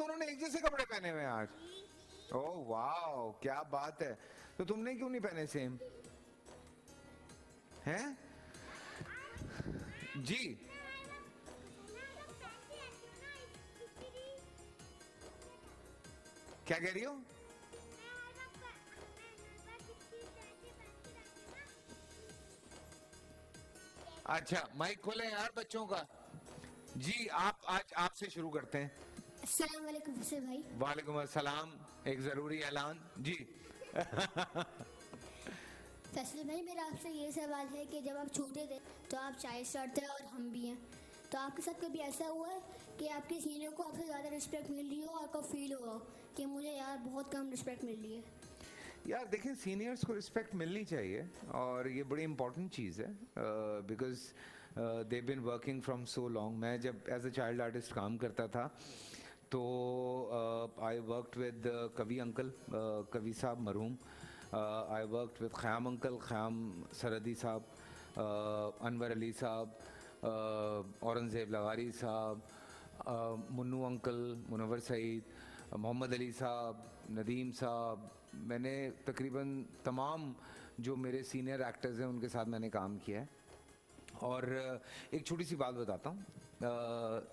दोनों ने एक जैसे कपड़े पहने हुए हैं आज? ओह वाह, क्या बात है। तो तुमने क्यों नहीं पहने सेम? हैं? जी क्या कह रही हो? अच्छा माइक खोले यार बच्चों का। जी आप, आज आपसे शुरू करते हैं। अस्सलाम वालेकुम फैसल भाई। वालेकुम अस्सलाम। एक जरूरी ऐलान जी। फैसल भाई, मेरा आपसे ये सवाल है कि जब आप छोटे थे तो आप चाय स्टार्ट थे और हम भी हैं, तो आपके साथ कभी ऐसा हुआ है कि आपके सीनियर को आपसे ज़्यादा रिस्पेक्ट मिल रही हो और आपको फील हुआ हो कि मुझे यार बहुत कम रिस्पेक्ट मिल रही है? यार देखिए, सीनियर्स को रिस्पेक्ट मिलनी चाहिए और ये बड़ी इंपॉर्टेंट चीज़ है, because they been working from so long. मैं जब एज अ चाइल्ड आर्टिस्ट काम करता था तो आई वर्कड विद कवि अंकल, कवि साहब मरहूम। I worked with Khayyam uncle, Khayyam सरहदी साहब, अनवर अली साहब, औरंगज़ेब लगारी साहब, मुन्नू अंकल, मुनव्वर सईद, मोहम्मद अली साहब, नदीम साहब। मैंने तकरीबन तमाम जो मेरे सीनियर एक्टर्स हैं उनके साथ मैंने काम किया है। और एक छोटी सी बात बताता हूँ।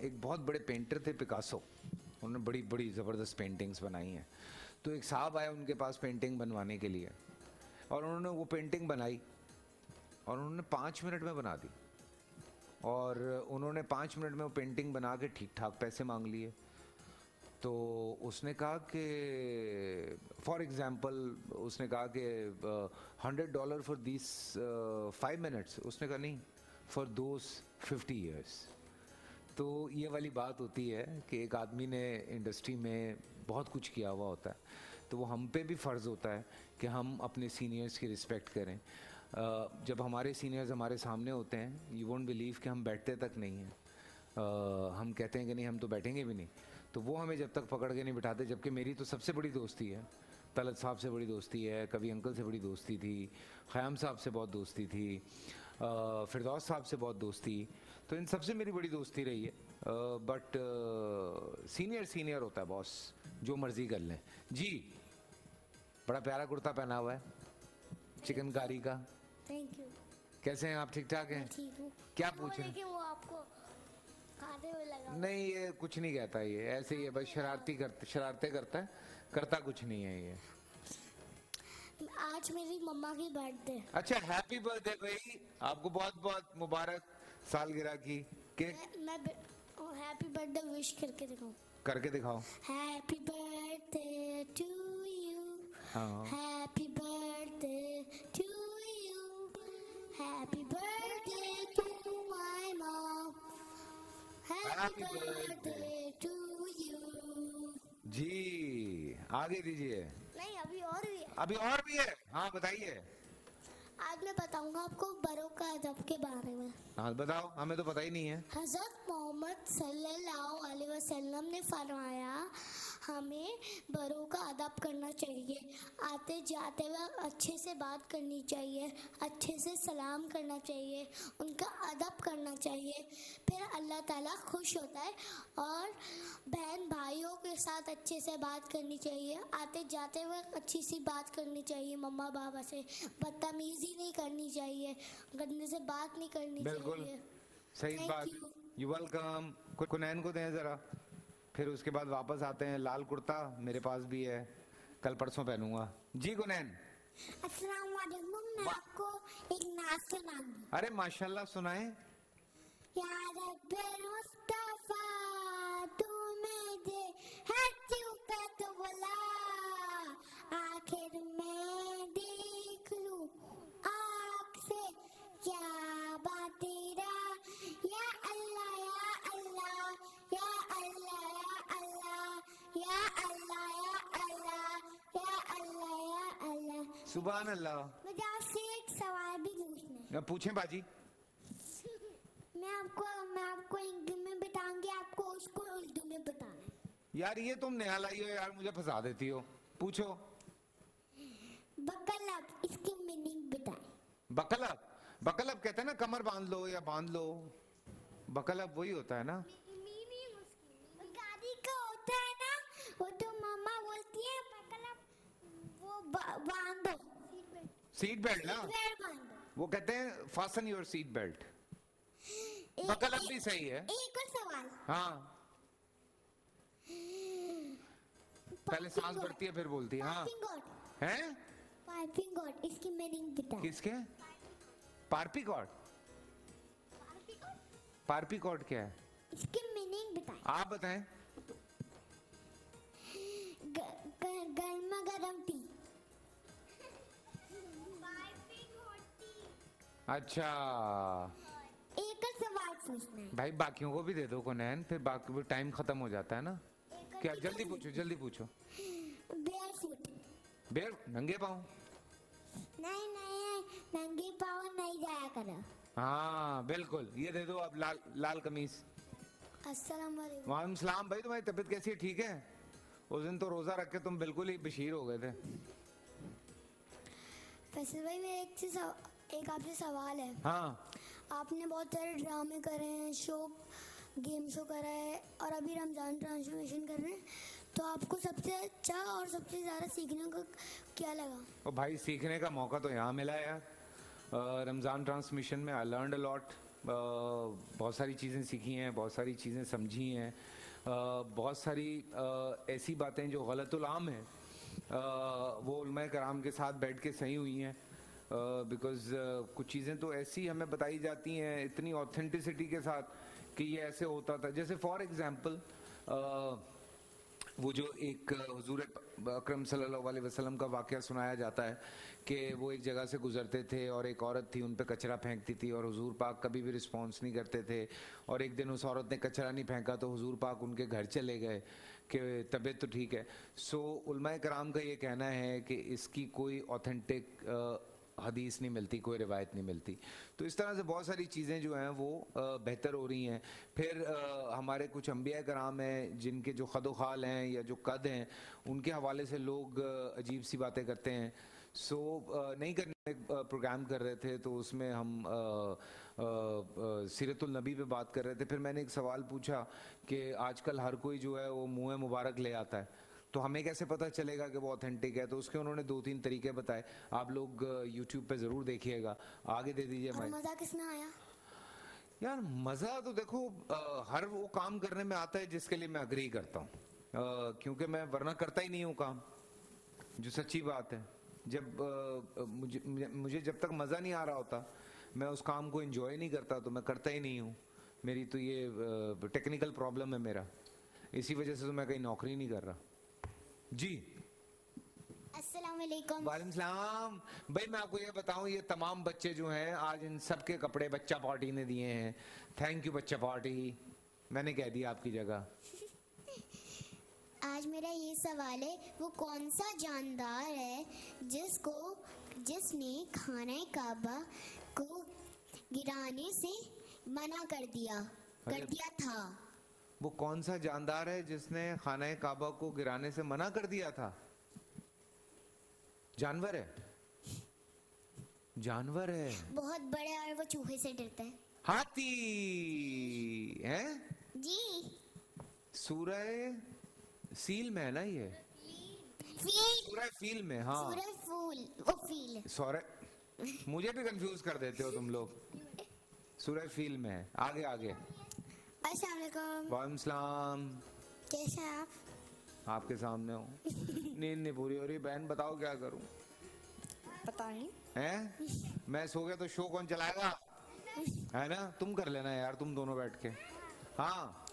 एक बहुत बड़े पेंटर थे पिकासो, उन्होंने बड़ी बड़ी ज़बरदस्त पेंटिंग्स बनाई हैं। तो एक साहब आए उनके पास पेंटिंग बनवाने के लिए, और उन्होंने वो पेंटिंग बनाई और उन्होंने 5 मिनट में बना दी। और उन्होंने 5 मिनट में वो पेंटिंग बना के ठीक ठाक पैसे मांग लिए। तो उसने कहा कि फॉर एग्ज़ाम्पल उसने कहा कि $100 फॉर दिस 5 मिनट्स। उसने कहा नहीं, फॉर दोज 50 ईयर्स। तो ये वाली बात होती है कि एक आदमी ने इंडस्ट्री में बहुत कुछ किया हुआ होता है, तो वो हम पे भी फ़र्ज़ होता है कि हम अपने सीनियर्स की रिस्पेक्ट करें। जब हमारे सीनियर्स हमारे सामने होते हैं, यू वोंट बिलीव कि हम बैठते तक नहीं हैं। हम कहते हैं कि नहीं हम तो बैठेंगे भी नहीं, तो वो हमें जब तक पकड़ के नहीं बिठाते। जबकि मेरी तो सबसे बड़ी दोस्ती है, तलत साहब से बड़ी दोस्ती है, कवि अंकल से बड़ी दोस्ती थी, ख़याम साहब से बहुत दोस्ती थी, फिरदौस साहब से बहुत दोस्ती, तो इन सबसे मेरी बड़ी दोस्ती रही है। बट सीनियर सीनियर होता है बॉस, जो मर्ज़ी कर लें। जी बड़ा प्यारा कुर्ता पहना हुआ है चिकनकारी का। Thank you. कैसे हैं आप? ठीक ठाक हैं? ठीक हूँ। क्या पूछ रहे हैं? लेकिन वो आपको खाते हुए लगा। नहीं ये कुछ नहीं कहता, ये ऐसे ही है बस, शरारतें करता है, करता कुछ नहीं है ये। आज मेरी मम्मा की बर्थडे। अच्छा हैप्पी बर्थडे भाई, आपको बहुत बहुत मुबारक सालगिरह की। केक मैं हैप्पी बर्थडे विश करके दिखाऊं? करके दिखाओ। हैप्पी बर्थडे टू यू, हाँ happy birthday to you, happy birthday to my mom, happy Happy birthday to you. जी, आगे दीजिए। नहीं, अभी और भी है। अभी और भी है? हाँ बताइए। आज मैं बताऊंगा आपको बरों का अदब के बारे में। हाँ बताओ, हमें तो पता ही नहीं है। हज़रत मोहम्मद सल्लल्लाहु अलैहि वसल्लम ने फरमाया, हमें बड़ों का अदब करना चाहिए। आते जाते वक्त अच्छे से बात करनी चाहिए, अच्छे से सलाम करना चाहिए, उनका अदब करना चाहिए, फिर अल्लाह ताला खुश होता है। और बहन भाइयों के साथ अच्छे से बात करनी चाहिए, आते जाते वक्त अच्छी सी बात करनी चाहिए, मम्मा बाबा से बदतमीज़ी नहीं करनी चाहिए, गंदे से बात नहीं करनी बिल्कुल चाहिए। सही Thank बात। you. You welcome. कुनैन को दें ज़रा, फिर उसके बाद वापस आते हैं। लाल कुर्ता मेरे पास भी है, कल परसों पहनूंगा। जी कुनैन। अस्सलाम वालेकुम, मैं आपको एक नाच सुनाऊंगी। अरे माशाल्लाह, सुनाए। या रब्बे मुस्तफा तू मुझे है चुकत बुला, आखिर मैं देख लूं आँख से क्या बात तेरा। या अल्लाह या अल्लाह या अल्लाह या अल्लाह या अल्लाह या अल्लाह या अल्लाह। सुभान अल्लाह। मुझे आपसे एक सवाल भी पूछना है। पूछें बाजी। मैं आपको हिंदी में बताऊंगी, आपको उसको उर्दू में बताना है। यार ये तुम नया लाई हो यार, मुझे फंसा देती हो। पूछो। बकलब, इसकी मीनिंग बताएं। बकलब, बकलब कहते हैं ना कमर बांध लो या बांध लो, बकलब वही होता है ना। मीनिंग उसकी गाड़ी का होता है ना, वो तो मम्मा बोलती है मतलब वो बांधो सीट बेल्ट ना, बेल्ट बांधो। वो कहते हैं फासन योर सीट बेल्ट। एक- बकल अब भी सही है। एक और सवाल, हाँ, पहले सांस भरती है फिर बोलती है। हाँ पाइपिंग गॉड, हैं, पाइपिंग गॉड इसकी मीनिंग बता। किसके? पार्पी कॉर्ड। पार्पी कॉर्ड क्या है? इसकी मीनिंग बताए। आप बताएं। गर्मा गर्म टी। अच्छा एक और सवाल पूछना है। भाई, बाकियों को भी दे दो कोनैन, फिर बाकी टाइम खत्म हो जाता है ना। क्या, जल्दी पूछो जल्दी पूछो। Bear foot. बेर, नंगे पाँव। नहीं नहीं, नंगे पाँव नहीं जाया करो। हाँ बिल्कुल, ये दे दो अब। लाल लाल कमीज। अस्सलाम वालेकुम। वालेकुम सलाम। भाई तुम्हारी तबीयत कैसी है? ठीक है? उस दिन तो रोजा रख के तुम बिल्कुल ही बशीर हो गए थे। फैसल भाई, मेरा एक आपसे सवाल है। हाँ आपने बहुत सारे ड्रामे करे हैं, गेम शो करा है, और अभी रमजान ट्रांसफॉर्मेशन कर रहे हैं, तो आपको सबसे अच्छा और सबसे ज़्यादा सीखने को क्या लगा? और भाई, सीखने का मौका तो यहाँ मिला है यार। रमज़ान ट्रांसमिशन में आई लर्नड अ लॉट। बहुत सारी चीज़ें सीखी हैं, बहुत सारी चीज़ें समझी हैं, बहुत सारी ऐसी बातें जो गलतुल आम हैं वो उलमा कराम के साथ बैठ के सही हुई हैं। बिकॉज़ कुछ चीज़ें तो ऐसी हमें बताई जाती हैं इतनी ऑथेंटिसिटी के साथ कि ये ऐसे होता था। जैसे फॉर एग्जांपल वो जो एक हुजूर अकरम सल्लल्लाहु अलैहि वसल्लम का वाक़या सुनाया जाता है कि वो एक जगह से गुजरते थे और एक औरत थी उन पे कचरा फेंकती थी और हुजूर पाक कभी भी रिस्पॉन्स नहीं करते थे। और एक दिन उस औरत ने कचरा नहीं फेंका तो हुजूर पाक उनके घर चले गए कि तबीयत तो ठीक है। सो उलमा कराम का ये कहना है कि इसकी कोई ऑथेंटिक हदीस नहीं मिलती, कोई रिवायत नहीं मिलती। तो इस तरह से बहुत सारी चीज़ें जो हैं वो बेहतर हो रही हैं। फिर हमारे कुछ अंबिया कराम हैं जिनके जो खद खाल हैं या जो कद हैं उनके हवाले से लोग अजीब सी बातें करते हैं। सो नहीं करने प्रोग्राम कर रहे थे तो उसमें हम सीरतुल नबी पे बात कर रहे थे। फिर मैंने एक सवाल पूछा कि आजकल हर कोई जो है वो मुँह मुबारक ले आता है, तो हमें कैसे पता चलेगा कि वो ऑथेंटिक है? तो उसके उन्होंने 2-3 तरीके बताए। आप लोग YouTube पे ज़रूर देखिएगा। आगे दे दीजिए और भाई। मज़ा किसमें आया? यार मज़ा तो देखो हर वो काम करने में आता है जिसके लिए मैं अग्री करता हूँ, क्योंकि मैं वरना करता ही नहीं हूँ काम, जो सच्ची बात है। जब मुझे जब तक मज़ा नहीं आ रहा होता मैं उस काम को एंजॉय नहीं करता तो मैं करता ही नहीं हूँ। मेरी तो ये टेक्निकल प्रॉब्लम है मेरा, इसी वजह से तो मैं कहीं नौकरी नहीं कर रहा जी। अस्सलाम वालेकुम। वालेकुम सलाम। भाई मैं आपको ये बताऊं, ये तमाम बच्चे जो हैं आज इन सब के कपड़े बच्चा पार्टी ने दिए हैं। थैंक यू बच्चा पार्टी, मैंने कह दिया आपकी जगह। आज मेरा ये सवाल है, वो कौन सा जानदार है जिसने खाना काबा को गिराने से मना कर दिया था? वो कौन सा जानदार है जिसने खाना काबा को गिराने से मना कर दिया था? जानवर है, जानवर है। बहुत बड़े और वो चूहे से डरता है। हाथी है जी। सूरह सील में है ना ये? फील। सूरह फील में, हाँ। सूरह फूल, वो फील है। सूरह, मुझे भी कंफ्यूज कर देते हो तुम लोग। सूरह फील में है। आगे आगे। अस्सलाम वालेकुम। वालेकुम सलाम। कैसे हैं आप? आपके सामने हूँ। नींद नहीं पूरी हो रही बहन, बताओ क्या करूँ? पता नहीं। हैं? मैं सो गया तो शो कौन चलाएगा? है ना, तुम कर लेना यार, तुम दोनों बैठ के। हाँ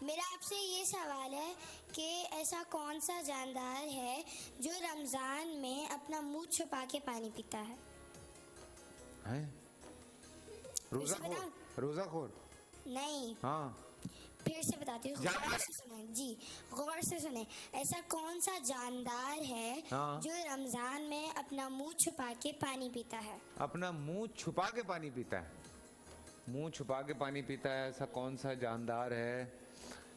मेरा आपसे ये सवाल है कि ऐसा कौन सा जानदार है जो रमजान में अपना मुंह छुपा के पानी पीता है? हैं? रोजाखोर, रोजाखोर? नहीं, हाँ फिर से बताती हूँ, जानवर। गौर से सुने जी, गौर से सुने। ऐसा कौन सा जानदार है हाँ। जो रमजान में अपना मुंह छुपा के पानी पीता है? अपना मुंह छुपा के पानी पीता है? मुंह छुपा के पानी पीता है, ऐसा कौन सा जानदार है?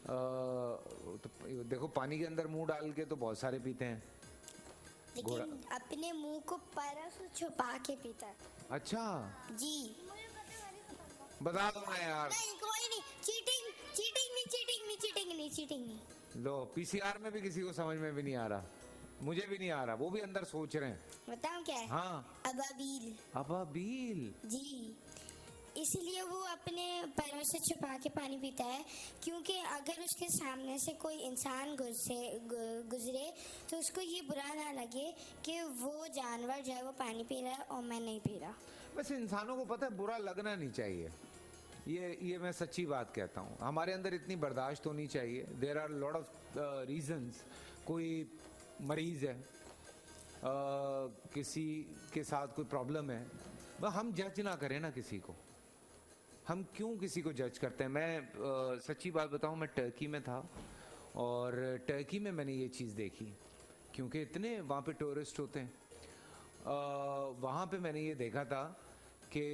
तो देखो पानी के अंदर मुंह डाल के तो बहुत सारे पीते हैं। लेकिन अपने मुंह को परस छुपा के पीता है। अच्छा जी। बता दो ना यार। नहीं, कोई नहीं। चीटिंग, चीटिंग नहीं, चीटिंग नहीं, चीटिंग नहीं, चीटिंग नहीं। लो पीसीआर में भी किसी को समझ में भी नहीं आ रहा, मुझे भी नहीं आ रहा, वो भी अंदर सोच रहे हैं। बताऊं क्या है? हाँ अबाबील। अबाबील। जी, इसलिए वो अपने पैरों से छुपा के पानी पीता है, क्योंकि अगर उसके सामने से कोई इंसान गुजरे तो उसको ये बुरा ना लगे कि वो जानवर जो है वो पानी पी रहा है और मैं नहीं पी रहा। वैसे इंसानों को पता है बुरा लगना नहीं चाहिए, ये मैं सच्ची बात कहता हूँ। हमारे अंदर इतनी बर्दाश्त होनी चाहिए। There are lot of reasons. कोई मरीज है, किसी के साथ कोई प्रॉब्लम है, वह हम जज ना करें ना किसी को। हम क्यों किसी को जज करते हैं? मैं सच्ची बात बताऊं, मैं टर्की में था और टर्की में मैंने ये चीज़ देखी, क्योंकि इतने वहाँ पे टूरिस्ट होते हैं। वहाँ पे मैंने ये देखा था कि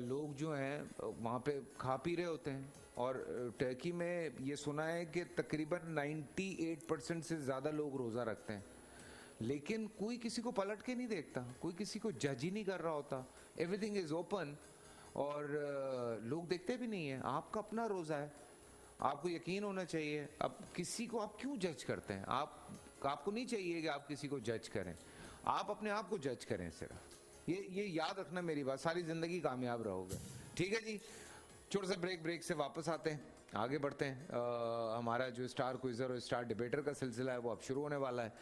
लोग जो हैं वहाँ पे खा पी रहे होते हैं, और टर्की में ये सुना है कि तकरीबन 98% से ज़्यादा लोग रोज़ा रखते हैं, लेकिन कोई किसी को पलट के नहीं देखता, कोई किसी को जज ही नहीं कर रहा होता। एवरीथिंग इज़ ओपन, और लोग देखते भी नहीं है। आपका अपना रोज़ा है, आपको यकीन होना चाहिए। अब किसी को आप क्यों जज करते हैं? आपको नहीं चाहिए कि आप किसी को जज करें, आप अपने आप को जज करें सिर्फ। ये याद रखना मेरी बात, सारी ज़िंदगी कामयाब रहोगे। ठीक है जी, छोटा सा ब्रेक से वापस आते हैं, आगे बढ़ते हैं। हमारा जो स्टार क्विज़र और स्टार डिबेटर का सिलसिला है वो अब शुरू होने वाला है,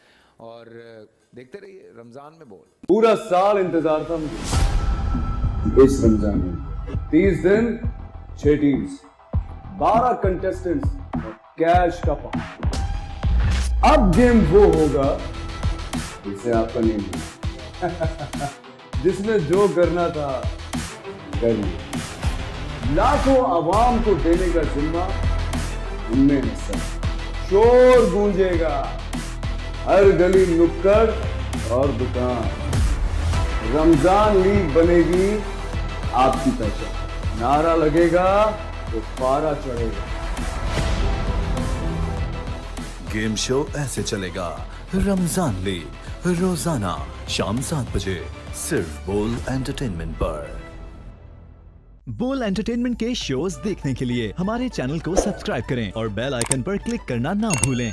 और देखते रहिए रमज़ान में बोल। पूरा साल इंतजार था मुझे इस रमजान में। 30 दिन 6 टीम्स, 12 कंटेस्टेंट्स और कैश का पार्ट। अब गेम वो होगा जिसे आपका नहीं है जिसने जो करना था कर लिया। लाखों आवाम को देने का जिम्मा उनमें है सर। शोर गूंजेगा हर गली नुक्कड़ और दुकान। रमजान लीग बनेगी आपकी पहचान। नारा लगेगा तो पारा चढ़ेगा। गेम शो ऐसे चलेगा। रमजान लीग रोजाना शाम 7 बजे सिर्फ बोल एंटरटेनमेंट पर। बोल एंटरटेनमेंट के शोज देखने के लिए हमारे चैनल को सब्सक्राइब करें और बेल आइकन पर क्लिक करना ना भूलें।